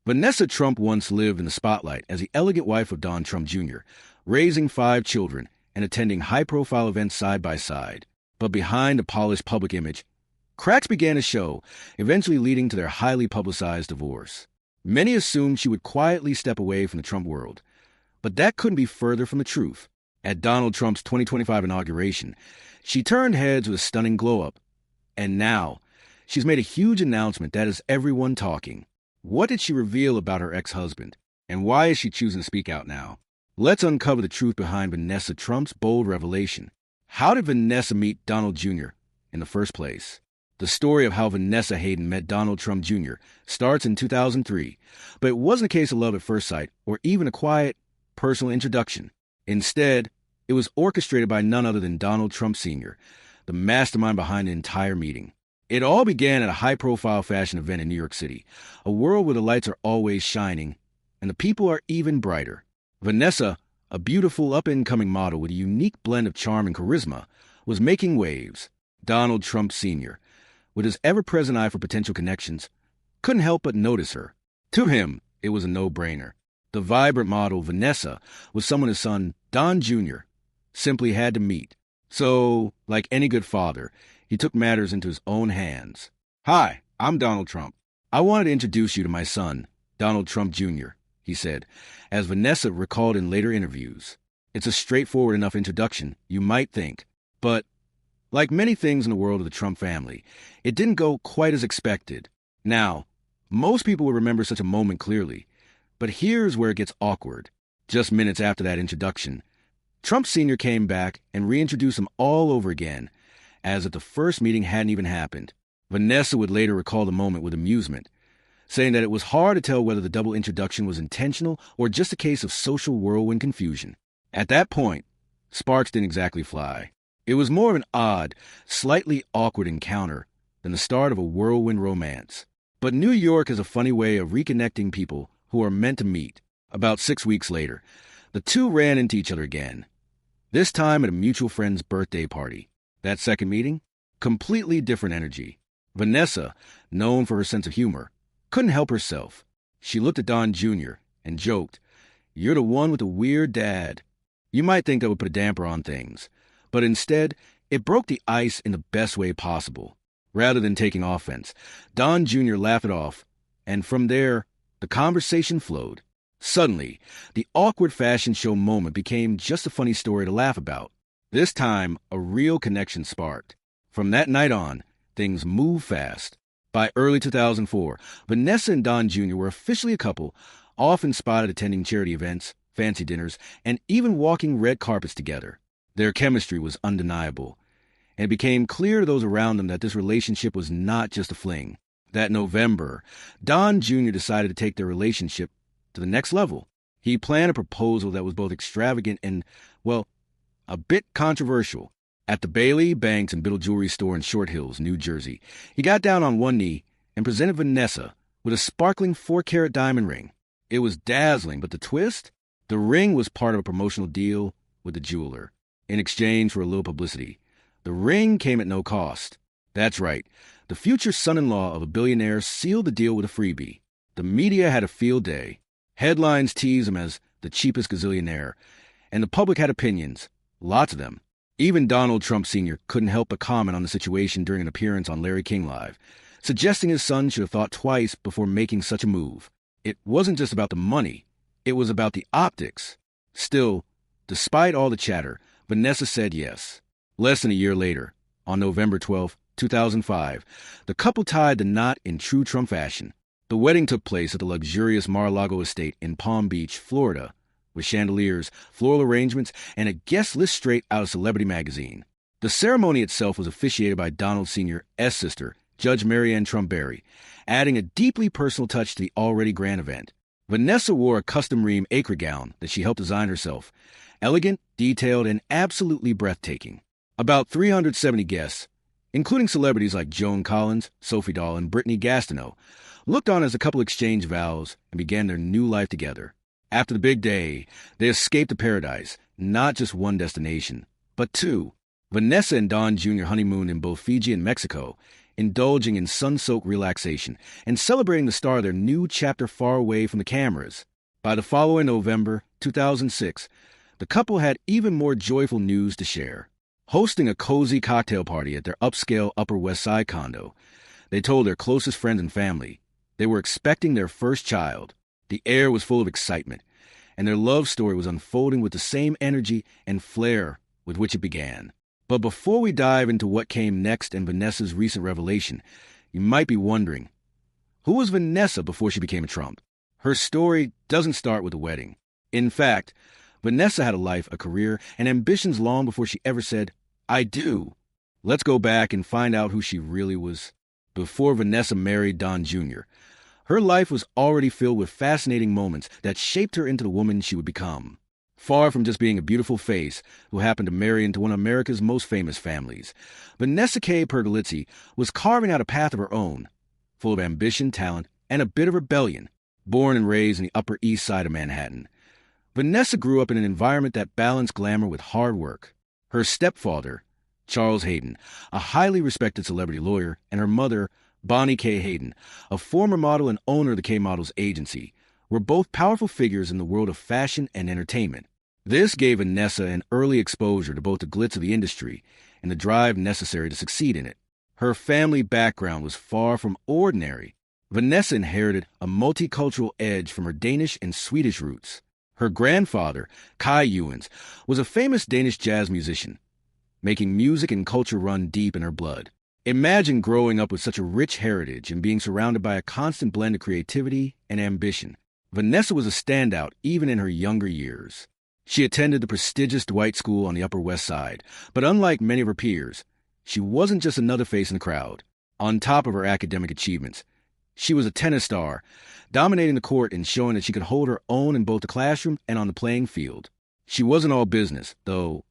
Vanessa Trump once lived in the spotlight as the elegant wife of Donald Trump Jr., raising 5 children and attending high-profile events side by side. But behind a polished public image, cracks began to show, eventually leading to their highly publicized divorce. Many assumed she would quietly step away from the Trump world, but that couldn't be further from the truth. At Donald Trump's 2025 inauguration, she turned heads with a stunning glow-up. And now, she's made a huge announcement that has everyone talking. What did she reveal about her ex-husband? And why is she choosing to speak out now? Let's uncover the truth behind Vanessa Trump's bold revelation. How did Vanessa meet Donald Jr. in the first place? The story of how Vanessa Hayden met Donald Trump Jr. starts in 2003, but it wasn't a case of love at first sight or even a quiet, personal introduction. Instead, it was orchestrated by none other than Donald Trump Sr., the mastermind behind the entire meeting. It all began at a high-profile fashion event in New York City, a world where the lights are always shining and the people are even brighter. Vanessa, a beautiful up-and-coming model with a unique blend of charm and charisma, was making waves. Donald Trump Sr., with his ever-present eye for potential connections, couldn't help but notice her. To him, it was a no-brainer. The vibrant model, Vanessa, was someone his son, Don Jr., simply had to meet. So, like any good father, he took matters into his own hands. "Hi, I'm Donald Trump. I wanted to introduce you to my son, Donald Trump Jr., he said, as Vanessa recalled in later interviews. It's a straightforward enough introduction, you might think, but like many things in the world of the Trump family, it didn't go quite as expected. Now, most people will remember such a moment clearly, but here's where it gets awkward. Just minutes after that introduction, Trump Sr. came back and reintroduced him all over again, as if the first meeting hadn't even happened. Vanessa would later recall the moment with amusement, saying that it was hard to tell whether the double introduction was intentional or just a case of social whirlwind confusion. At that point, sparks didn't exactly fly. It was more of an odd, slightly awkward encounter than the start of a whirlwind romance. But New York is a funny way of reconnecting people who are meant to meet. About 6 weeks later, the two ran into each other again, this time at a mutual friend's birthday party. That second meeting? Completely different energy. Vanessa, known for her sense of humor, couldn't help herself. She looked at Don Jr. and joked, "You're the one with the weird dad." You might think that would put a damper on things, but instead, it broke the ice in the best way possible. Rather than taking offense, Don Jr. laughed it off, and from there, the conversation flowed. Suddenly, the awkward fashion show moment became just a funny story to laugh about. This time, a real connection sparked. From that night on, things moved fast. By early 2004, Vanessa and Don Jr. were officially a couple, often spotted attending charity events, fancy dinners, and even walking red carpets together. Their chemistry was undeniable, and it became clear to those around them that this relationship was not just a fling. That November, Don Jr. decided to take their relationship to the next level. He planned a proposal that was both extravagant and, well, a bit controversial. At the Bailey, Banks, and Biddle Jewelry Store in Short Hills, New Jersey, he got down on one knee and presented Vanessa with a sparkling 4-carat diamond ring. It was dazzling, but the twist? The ring was part of a promotional deal with the jeweler, in exchange for a little publicity. The ring came at no cost. That's right, the future son-in-law of a billionaire sealed the deal with a freebie. The media had a field day. Headlines teased him as the cheapest gazillionaire, and the public had opinions, lots of them. Even Donald Trump Sr. couldn't help but comment on the situation during an appearance on Larry King Live, suggesting his son should have thought twice before making such a move. It wasn't just about the money, it was about the optics. Still, despite all the chatter, Vanessa said yes. Less than a year later, on November 12, 2005, the couple tied the knot in true Trump fashion. The wedding took place at the luxurious Mar-a-Lago estate in Palm Beach, Florida, with chandeliers, floral arrangements, and a guest list straight out of Celebrity magazine. The ceremony itself was officiated by Donald Sr.'s sister, Judge Marianne Trump Berry, adding a deeply personal touch to the already grand event. Vanessa wore a custom ream acre gown that she helped design herself, elegant, detailed, and absolutely breathtaking. About 370 guests, including celebrities like Joan Collins, Sophie Dahl, and Brittany Gastineau, looked on as the couple exchanged vows and began their new life together. After the big day, they escaped to paradise, not just one destination, but two. Vanessa and Don Jr. honeymooned in both Fiji and Mexico, indulging in sun-soaked relaxation and celebrating the start of their new chapter far away from the cameras. By the following November, 2006, the couple had even more joyful news to share. Hosting a cozy cocktail party at their upscale Upper West Side condo, they told their closest friends and family they were expecting their first child. The air was full of excitement, and their love story was unfolding with the same energy and flair with which it began. But before we dive into what came next and Vanessa's recent revelation, you might be wondering, who was Vanessa before she became a Trump? Her story doesn't start with a wedding. In fact, Vanessa had a life, a career, and ambitions long before she ever said, "I do." Let's go back and find out who she really was. Before Vanessa married Don Jr., her life was already filled with fascinating moments that shaped her into the woman she would become. Far from just being a beautiful face who happened to marry into one of America's most famous families, Vanessa K. Pergolizzi was carving out a path of her own, full of ambition, talent, and a bit of rebellion. Born and raised in the Upper East Side of Manhattan, Vanessa grew up in an environment that balanced glamour with hard work. Her stepfather, Charles Hayden, a highly respected celebrity lawyer, and her mother, Bonnie K. Hayden, a former model and owner of the K Models agency, were both powerful figures in the world of fashion and entertainment. This gave Vanessa an early exposure to both the glitz of the industry and the drive necessary to succeed in it. Her family background was far from ordinary. Vanessa inherited a multicultural edge from her Danish and Swedish roots. Her grandfather, Kai Ewens, was a famous Danish jazz musician, making music and culture run deep in her blood. Imagine growing up with such a rich heritage and being surrounded by a constant blend of creativity and ambition. Vanessa was a standout even in her younger years. She attended the prestigious Dwight School on the Upper West Side, but unlike many of her peers, she wasn't just another face in the crowd. On top of her academic achievements, she was a tennis star, dominating the court and showing that she could hold her own in both the classroom and on the playing field. She wasn't all business, though.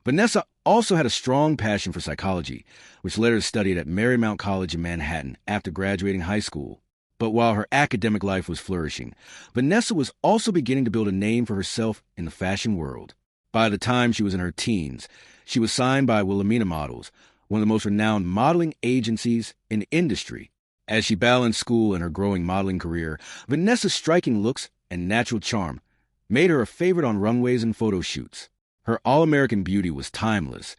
Vanessa also had a strong passion for psychology, which led her to study at Marymount College in Manhattan after graduating high school. But while her academic life was flourishing, Vanessa was also beginning to build a name for herself in the fashion world. By the time she was in her teens, she was signed by Wilhelmina Models, one of the most renowned modeling agencies in the industry. As she balanced school and her growing modeling career, Vanessa's striking looks and natural charm made her a favorite on runways and photo shoots. Her all-American beauty was timeless.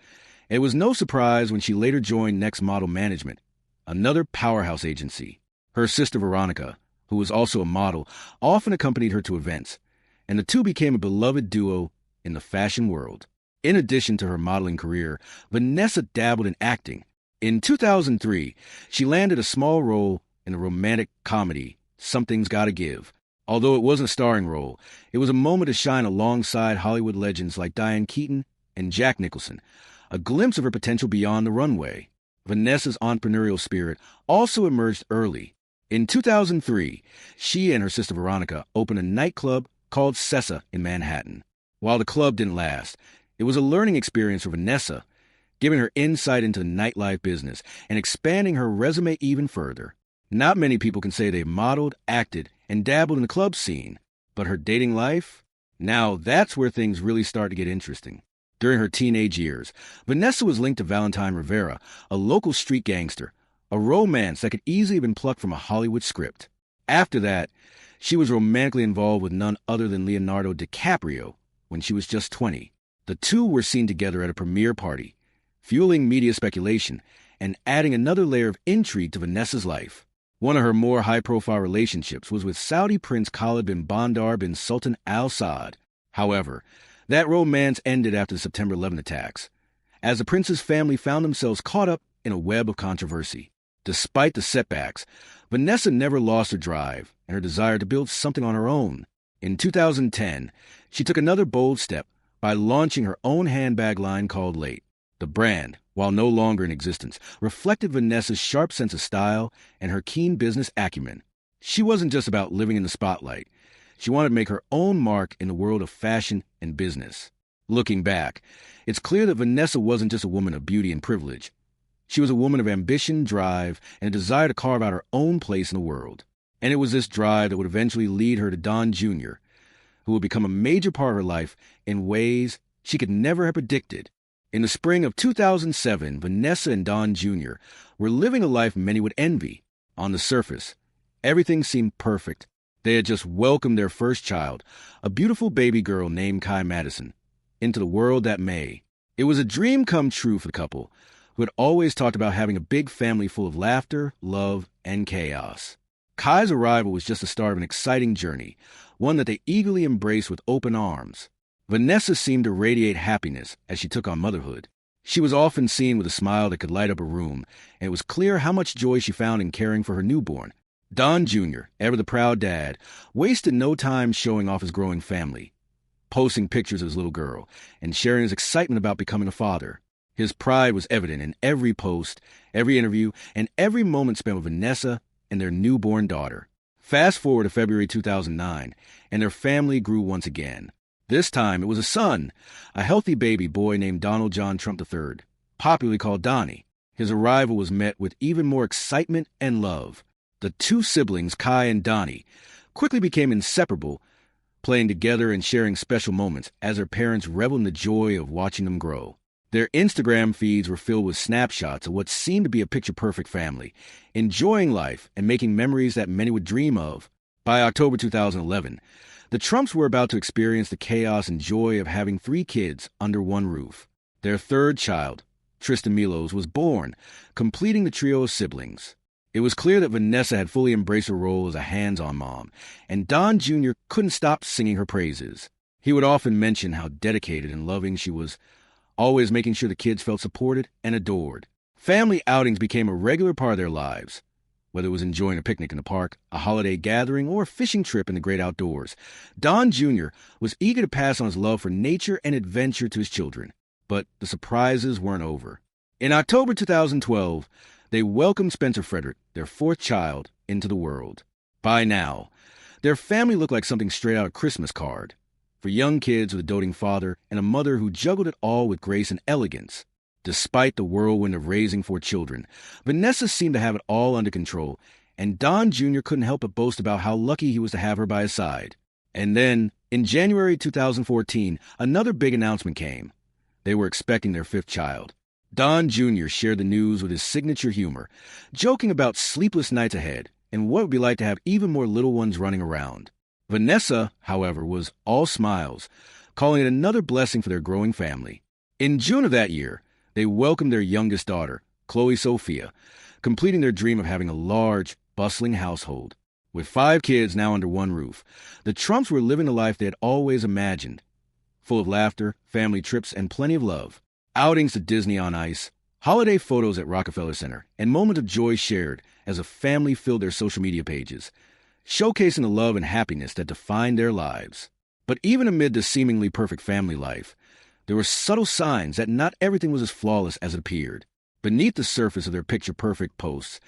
It was no surprise when she later joined Next Model Management, another powerhouse agency. Her sister Veronica, who was also a model, often accompanied her to events, and the two became a beloved duo in the fashion world. In addition to her modeling career, Vanessa dabbled in acting. In 2003, she landed a small role in the romantic comedy Something's Gotta Give. Although it wasn't a starring role, it was a moment to shine alongside Hollywood legends like Diane Keaton and Jack Nicholson, a glimpse of her potential beyond the runway. Vanessa's entrepreneurial spirit also emerged early. In 2003, she and her sister Veronica opened a nightclub called Sessa in Manhattan. While the club didn't last, it was a learning experience for Vanessa, giving her insight into the nightlife business and expanding her resume even further. Not many people can say they've modeled, acted, and dabbled in the club scene, but her dating life? Now that's where things really start to get interesting. During her teenage years, Vanessa was linked to Valentine Rivera, a local street gangster, a romance that could easily have been plucked from a Hollywood script. After that, she was romantically involved with none other than Leonardo DiCaprio when she was just 20. The two were seen together at a premiere party, fueling media speculation and adding another layer of intrigue to Vanessa's life. One of her more high-profile relationships was with Saudi Prince Khalid bin Bandar bin Sultan Al Saud. However, that romance ended after the September 11 attacks, as the prince's family found themselves caught up in a web of controversy. Despite the setbacks, Vanessa never lost her drive and her desire to build something on her own. In 2010, she took another bold step by launching her own handbag line called Late. The brand, while no longer in existence, reflected Vanessa's sharp sense of style and her keen business acumen. She wasn't just about living in the spotlight. She wanted to make her own mark in the world of fashion and business. Looking back, it's clear that Vanessa wasn't just a woman of beauty and privilege. She was a woman of ambition, drive, and a desire to carve out her own place in the world. And it was this drive that would eventually lead her to Don Jr., who would become a major part of her life in ways she could never have predicted. In the spring of 2007, Vanessa and Don Jr. were living a life many would envy. On the surface, everything seemed perfect. They had just welcomed their first child, a beautiful baby girl named Kai Madison, into the world that May. It was a dream come true for the couple, who had always talked about having a big family full of laughter, love, and chaos. Kai's arrival was just the start of an exciting journey, one that they eagerly embraced with open arms. Vanessa seemed to radiate happiness as she took on motherhood. She was often seen with a smile that could light up a room, and it was clear how much joy she found in caring for her newborn. Don Jr., ever the proud dad, wasted no time showing off his growing family, posting pictures of his little girl, and sharing his excitement about becoming a father. His pride was evident in every post, every interview, and every moment spent with Vanessa and their newborn daughter. Fast forward to February 2009, and their family grew once again. This time, it was a son, a healthy baby boy named Donald John Trump III, popularly called Donnie. His arrival was met with even more excitement and love. The two siblings, Kai and Donnie, quickly became inseparable, playing together and sharing special moments as their parents reveled in the joy of watching them grow. Their Instagram feeds were filled with snapshots of what seemed to be a picture-perfect family, enjoying life and making memories that many would dream of. By October 2011, the Trumps were about to experience the chaos and joy of having 3 kids under one roof. Their third child, Tristan Milos, was born, completing the trio of siblings. It was clear that Vanessa had fully embraced her role as a hands-on mom, and Don Jr. couldn't stop singing her praises. He would often mention how dedicated and loving she was, always making sure the kids felt supported and adored. Family outings became a regular part of their lives. Whether it was enjoying a picnic in the park, a holiday gathering, or a fishing trip in the great outdoors, Don Jr. was eager to pass on his love for nature and adventure to his children. But the surprises weren't over. In October 2012, they welcomed Spencer Frederick, their 4th child, into the world. By now, their family looked like something straight out of a Christmas card. For young kids with a doting father and a mother who juggled it all with grace and elegance. Despite the whirlwind of raising 4 children, Vanessa seemed to have it all under control, and Don Jr. couldn't help but boast about how lucky he was to have her by his side. And then, in January 2014, another big announcement came. They were expecting their 5th child. Don Jr. shared the news with his signature humor, joking about sleepless nights ahead and what it would be like to have even more little ones running around. Vanessa, however, was all smiles, calling it another blessing for their growing family. In June of that year, they welcomed their youngest daughter, Chloe Sophia, completing their dream of having a large, bustling household. With 5 kids now under one roof, the Trumps were living the life they had always imagined, full of laughter, family trips, and plenty of love. Outings to Disney on Ice, holiday photos at Rockefeller Center, and moments of joy shared as a family filled their social media pages, showcasing the love and happiness that defined their lives. But even amid this seemingly perfect family life, there were subtle signs that not everything was as flawless as it appeared. Beneath the surface of their picture-perfect posts,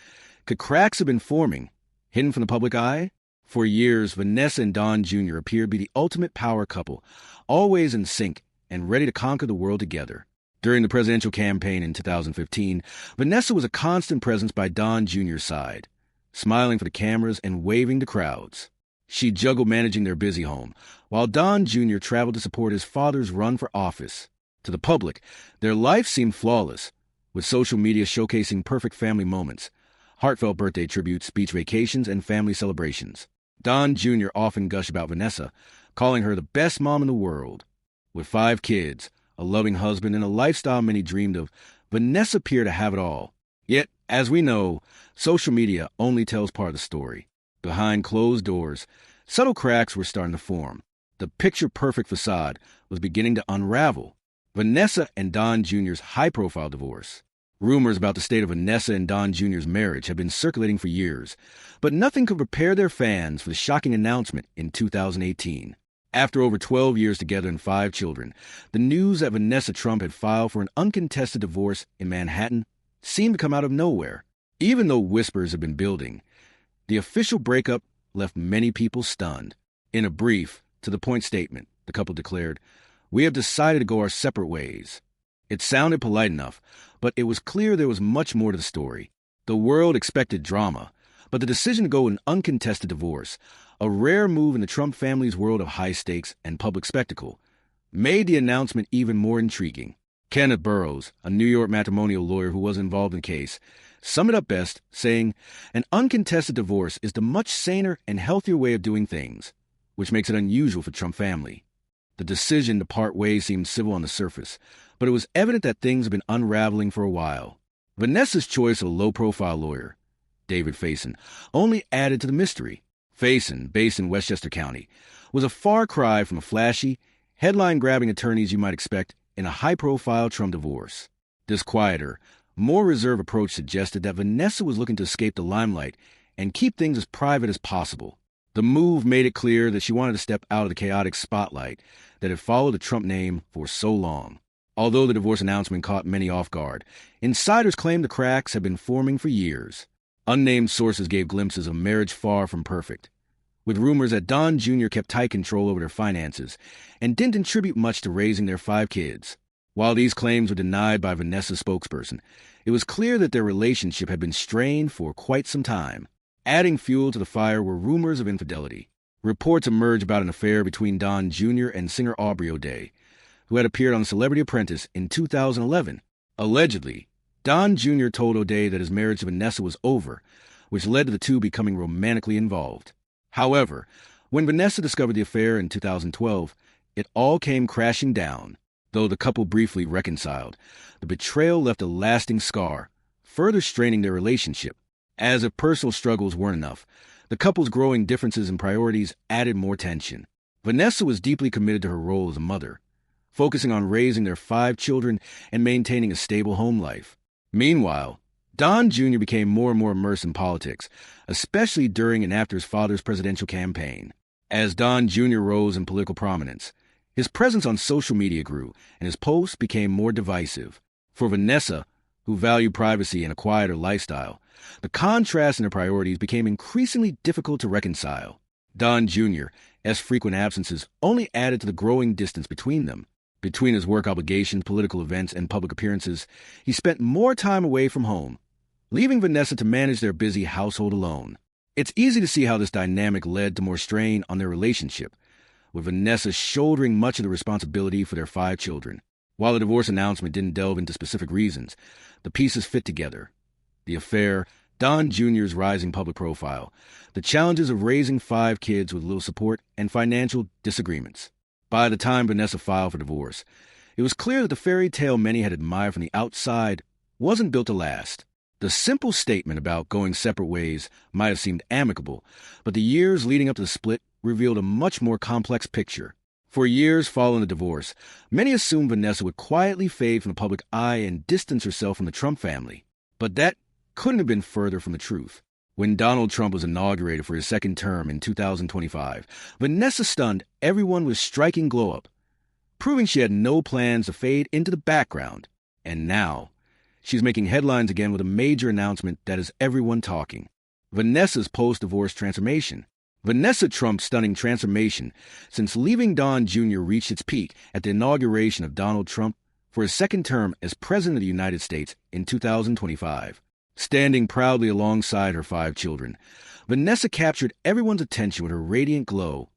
could cracks have been forming, hidden from the public eye? For years, Vanessa and Don Jr. appeared to be the ultimate power couple, always in sync and ready to conquer the world together. During the presidential campaign in 2015, Vanessa was a constant presence by Don Jr.'s side, smiling for the cameras and waving to crowds. She juggled managing their busy home, while Don Jr. traveled to support his father's run for office. To the public, their life seemed flawless, with social media showcasing perfect family moments, heartfelt birthday tributes, beach vacations, and family celebrations. Don Jr. often gushed about Vanessa, calling her the best mom in the world. With 5 kids, a loving husband, and a lifestyle many dreamed of, Vanessa appeared to have it all. Yet, as we know, social media only tells part of the story. Behind closed doors, subtle cracks were starting to form. The picture-perfect facade was beginning to unravel. Vanessa and Don Jr.'s high-profile divorce. Rumors about the state of Vanessa and Don Jr.'s marriage have been circulating for years, but nothing could prepare their fans for the shocking announcement in 2018. After over 12 years together and 5 children, the news that Vanessa Trump had filed for an uncontested divorce in Manhattan seemed to come out of nowhere. Even though whispers had been building, the official breakup left many people stunned. In a brief, to-the-point statement, the couple declared, "We have decided to go our separate ways." It sounded polite enough, but it was clear there was much more to the story. The world expected drama, but the decision to go with an uncontested divorce, a rare move in the Trump family's world of high stakes and public spectacle, made the announcement even more intriguing. Kenneth Burrows, a New York matrimonial lawyer who was involved in the case, summed it up best, saying, "An uncontested divorce is the much saner and healthier way of doing things, which makes it unusual for Trump family." The decision to part ways seemed civil on the surface, but it was evident that things had been unraveling for a while. Vanessa's choice of a low-profile lawyer, David Faison, only added to the mystery. Faison, based in Westchester County, was a far cry from the flashy, headline-grabbing attorneys you might expect in a high-profile Trump divorce. This quieter, more reserved approach suggested that Vanessa was looking to escape the limelight and keep things as private as possible. The move made it clear that she wanted to step out of the chaotic spotlight that had followed the Trump name for so long. Although the divorce announcement caught many off guard, insiders claimed the cracks had been forming for years. Unnamed sources gave glimpses of a marriage far from perfect, with rumors that Don Jr. kept tight control over their finances and didn't contribute much to raising their 5 kids. While these claims were denied by Vanessa's spokesperson, it was clear that their relationship had been strained for quite some time. Adding fuel to the fire were rumors of infidelity. Reports emerged about an affair between Don Jr. and singer Aubrey O'Day, who had appeared on Celebrity Apprentice in 2011. Allegedly, Don Jr. told O'Day that his marriage to Vanessa was over, which led to the two becoming romantically involved. However, when Vanessa discovered the affair in 2012, it all came crashing down. Though the couple briefly reconciled, the betrayal left a lasting scar, further straining their relationship. As if personal struggles weren't enough, the couple's growing differences in priorities added more tension. Vanessa was deeply committed to her role as a mother, focusing on raising their 5 children and maintaining a stable home life. Meanwhile, Don Jr. became more and more immersed in politics, especially during and after his father's presidential campaign. As Don Jr. rose in political prominence, his presence on social media grew, and his posts became more divisive. For Vanessa, who valued privacy and a quieter lifestyle, the contrast in her priorities became increasingly difficult to reconcile. Don Jr.'s frequent absences only added to the growing distance between them. Between his work obligations, political events, and public appearances, he spent more time away from home, leaving Vanessa to manage their busy household alone. It's easy to see how this dynamic led to more strain on their relationship, with Vanessa shouldering much of the responsibility for their 5 children. While the divorce announcement didn't delve into specific reasons, the pieces fit together. The affair, Don Jr.'s rising public profile, the challenges of raising 5 kids with little support, and financial disagreements. By the time Vanessa filed for divorce, it was clear that the fairy tale many had admired from the outside wasn't built to last. The simple statement about going separate ways might have seemed amicable, but the years leading up to the split revealed a much more complex picture. For years following the divorce, many assumed Vanessa would quietly fade from the public eye and distance herself from the Trump family. But that couldn't have been further from the truth. When Donald Trump was inaugurated for his second term in 2025, Vanessa stunned everyone with striking glow-up, proving she had no plans to fade into the background. And now, she's making headlines again with a major announcement that has everyone talking. Vanessa's post-divorce transformation. Vanessa Trump's stunning transformation since leaving Don Jr. reached its peak at the inauguration of Donald Trump for his second term as President of the United States in 2025. Standing proudly alongside her 5 children, Vanessa captured everyone's attention with her radiant glow,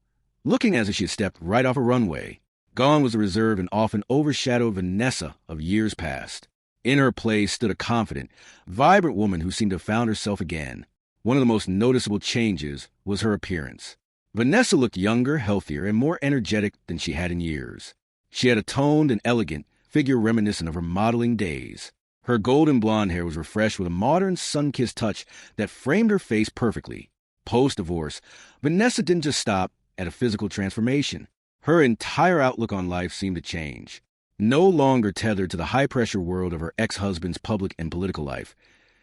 looking as if she had stepped right off a runway. Gone was the reserved and often overshadowed Vanessa of years past. In her place stood a confident, vibrant woman who seemed to have found herself again. One of the most noticeable changes was her appearance. Vanessa looked younger, healthier, and more energetic than she had in years. She had a toned and elegant figure reminiscent of her modeling days. Her golden blonde hair was refreshed with a modern, sun-kissed touch that framed her face perfectly. Post-divorce, Vanessa didn't just stop at a physical transformation. Her entire outlook on life seemed to change. No longer tethered to the high-pressure world of her ex-husband's public and political life,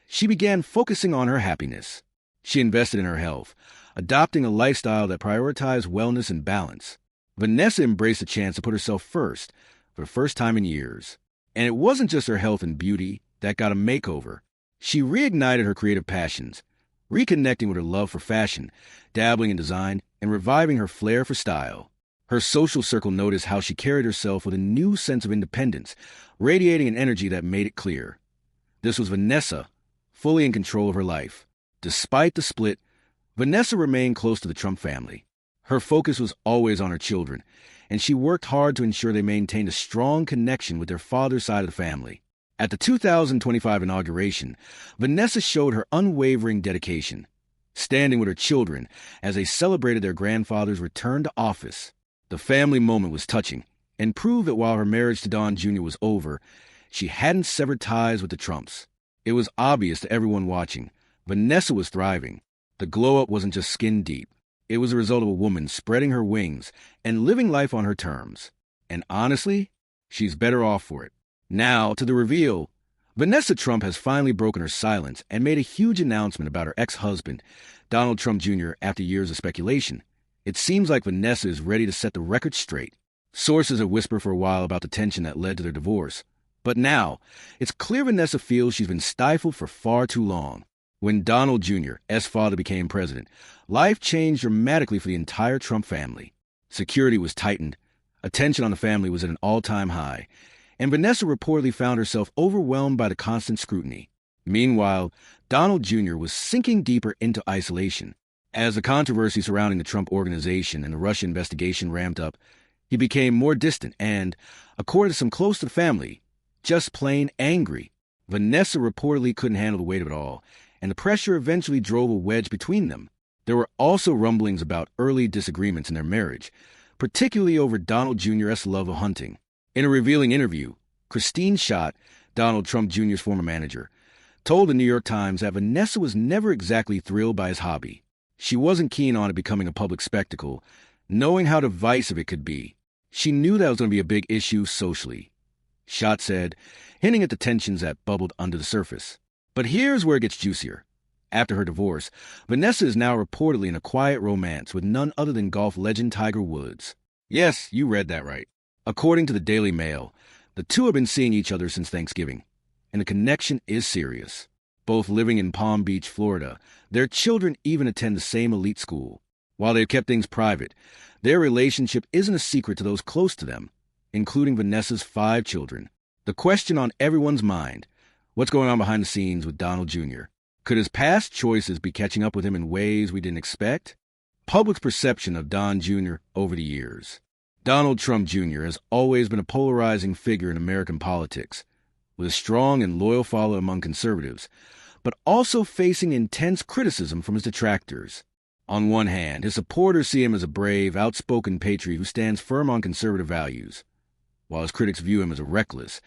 she began focusing on her happiness. She invested in her health, adopting a lifestyle that prioritized wellness and balance. Vanessa embraced the chance to put herself first for the first time in years. And it wasn't just her health and beauty that got a makeover. She reignited her creative passions, reconnecting with her love for fashion, dabbling in design, and reviving her flair for style. Her social circle noticed how she carried herself with a new sense of independence, radiating an energy that made it clear. This was Vanessa, fully in control of her life. Despite the split, Vanessa remained close to the Trump family. Her focus was always on her children, and she worked hard to ensure they maintained a strong connection with their father's side of the family. At the 2025 inauguration, Vanessa showed her unwavering dedication, standing with her children as they celebrated their grandfather's return to office. The family moment was touching and proved that while her marriage to Don Jr. was over, she hadn't severed ties with the Trumps. It was obvious to everyone watching. Vanessa was thriving. The glow-up wasn't just skin deep. It was a result of a woman spreading her wings and living life on her terms. And honestly, she's better off for it. Now, to the reveal. Vanessa Trump has finally broken her silence and made a huge announcement about her ex-husband, Donald Trump Jr., after years of speculation. It seems like Vanessa is ready to set the record straight. Sources have whispered for a while about the tension that led to their divorce. But now, it's clear Vanessa feels she's been stifled for far too long. When Donald Jr., S. father, became president, life changed dramatically for the entire Trump family. Security was tightened, attention on the family was at an all-time high, and Vanessa reportedly found herself overwhelmed by the constant scrutiny. Meanwhile, Donald Jr. was sinking deeper into isolation. As the controversy surrounding the Trump Organization and the Russia investigation ramped up, he became more distant and, according to some close to the family, just plain angry. Vanessa reportedly couldn't handle the weight of it all, and the pressure eventually drove a wedge between them. There were also rumblings about early disagreements in their marriage, particularly over Donald Jr.'s love of hunting. In a revealing interview, Christine Schott, Donald Trump Jr.'s former manager, told the New York Times that Vanessa was never exactly thrilled by his hobby. She wasn't keen on it becoming a public spectacle, knowing how divisive it could be. She knew that was going to be a big issue socially, Schott said, hinting at the tensions that bubbled under the surface. But here's where it gets juicier. After her divorce, Vanessa is now reportedly in a quiet romance with none other than golf legend Tiger Woods. Yes, you read that right. According to the Daily Mail, the two have been seeing each other since Thanksgiving, and the connection is serious. Both living in Palm Beach, Florida, their children even attend the same elite school. While they've kept things private, their relationship isn't a secret to those close to them, including Vanessa's 5 children. The question on everyone's mind, what's going on behind the scenes with Donald Jr.? Could his past choices be catching up with him in ways we didn't expect? Public's perception of Don Jr. over the years. Donald Trump Jr. has always been a polarizing figure in American politics, with a strong and loyal following among conservatives, but also facing intense criticism from his detractors. On one hand, his supporters see him as a brave, outspoken patriot who stands firm on conservative values, while his critics view him as a reckless,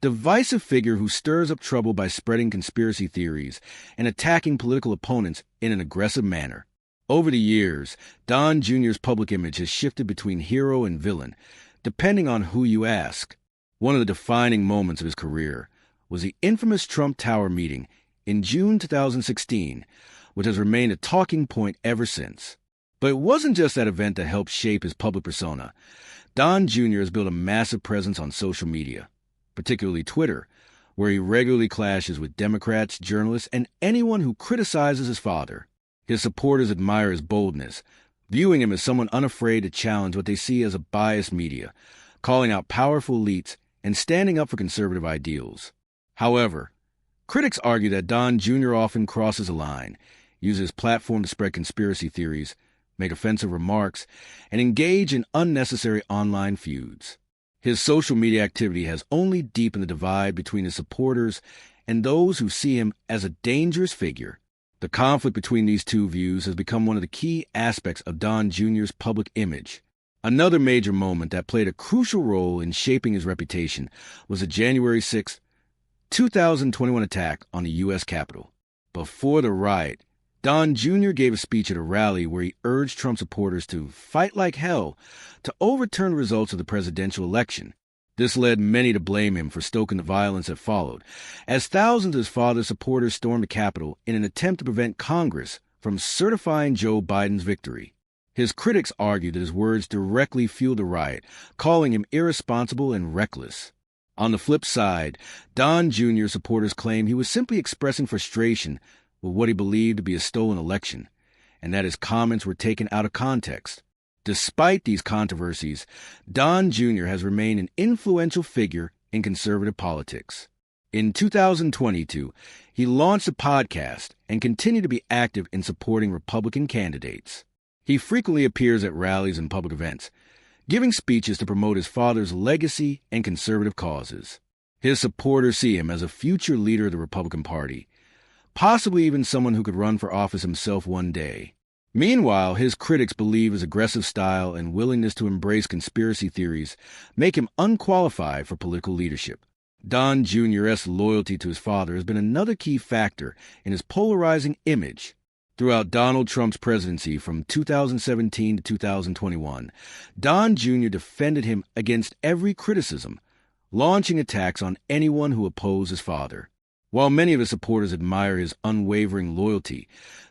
divisive figure who stirs up trouble by spreading conspiracy theories and attacking political opponents in an aggressive manner. Over the years, Don Jr.'s public image has shifted between hero and villain, depending on who you ask. One of the defining moments of his career was the infamous Trump Tower meeting in June 2016, which has remained a talking point ever since. But it wasn't just that event that helped shape his public persona. Don Jr. has built a massive presence on social media, particularly Twitter, where he regularly clashes with Democrats, journalists, and anyone who criticizes his father. His supporters admire his boldness, viewing him as someone unafraid to challenge what they see as a biased media, calling out powerful elites, and standing up for conservative ideals. However, critics argue that Don Jr. often crosses a line, uses his platform to spread conspiracy theories, make offensive remarks, and engage in unnecessary online feuds. His social media activity has only deepened the divide between his supporters and those who see him as a dangerous figure. The conflict between these two views has become one of the key aspects of Don Jr.'s public image. Another major moment that played a crucial role in shaping his reputation was the January 6, 2021 attack on the U.S. Capitol. Before the riot, Don Jr. gave a speech at a rally where he urged Trump supporters to fight like hell to overturn the results of the presidential election. This led many to blame him for stoking the violence that followed, as thousands of his father's supporters stormed the Capitol in an attempt to prevent Congress from certifying Joe Biden's victory. His critics argued that his words directly fueled the riot, calling him irresponsible and reckless. On the flip side, Don Jr. supporters claimed he was simply expressing frustration with what he believed to be a stolen election, and that his comments were taken out of context. Despite these controversies, Don Jr. has remained an influential figure in conservative politics. In 2022, he launched a podcast and continued to be active in supporting Republican candidates. He frequently appears at rallies and public events, giving speeches to promote his father's legacy and conservative causes. His supporters see him as a future leader of the Republican Party, possibly even someone who could run for office himself one day. Meanwhile, his critics believe his aggressive style and willingness to embrace conspiracy theories make him unqualified for political leadership. Don Jr.'s loyalty to his father has been another key factor in his polarizing image. Throughout Donald Trump's presidency from 2017 to 2021, Don Jr. defended him against every criticism, launching attacks on anyone who opposed his father. While many of his supporters admire his unwavering loyalty,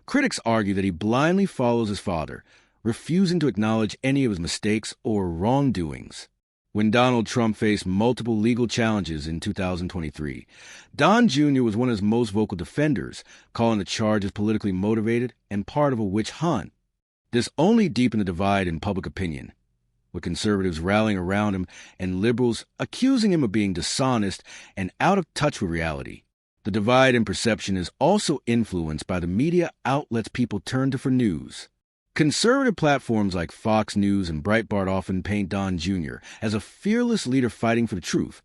critics argue that he blindly follows his father, refusing to acknowledge any of his mistakes or wrongdoings. When Donald Trump faced multiple legal challenges in 2023, Don Jr. was one of his most vocal defenders, calling the charges politically motivated and part of a witch hunt. This only deepened the divide in public opinion, with conservatives rallying around him and liberals accusing him of being dishonest and out of touch with reality. The divide in perception is also influenced by the media outlets people turn to for news. Conservative platforms like Fox News and Breitbart often paint Don Jr. as a fearless leader fighting for the truth,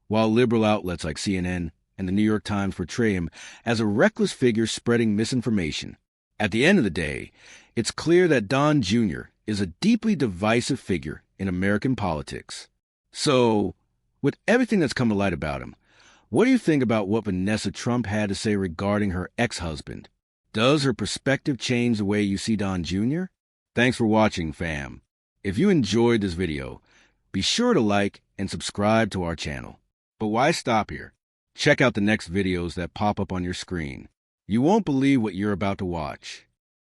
while liberal outlets like CNN and the New York Times portray him as a reckless figure spreading misinformation. At the end of the day, it's clear that Don Jr. is a deeply divisive figure in American politics. So, with everything that's come to light about him, what do you think about what Vanessa Trump had to say regarding her ex-husband? Does her perspective change the way you see Don Jr.? Thanks for watching, fam. If you enjoyed this video, be sure to like and subscribe to our channel. But why stop here? Check out the next videos that pop up on your screen. You won't believe what you're about to watch.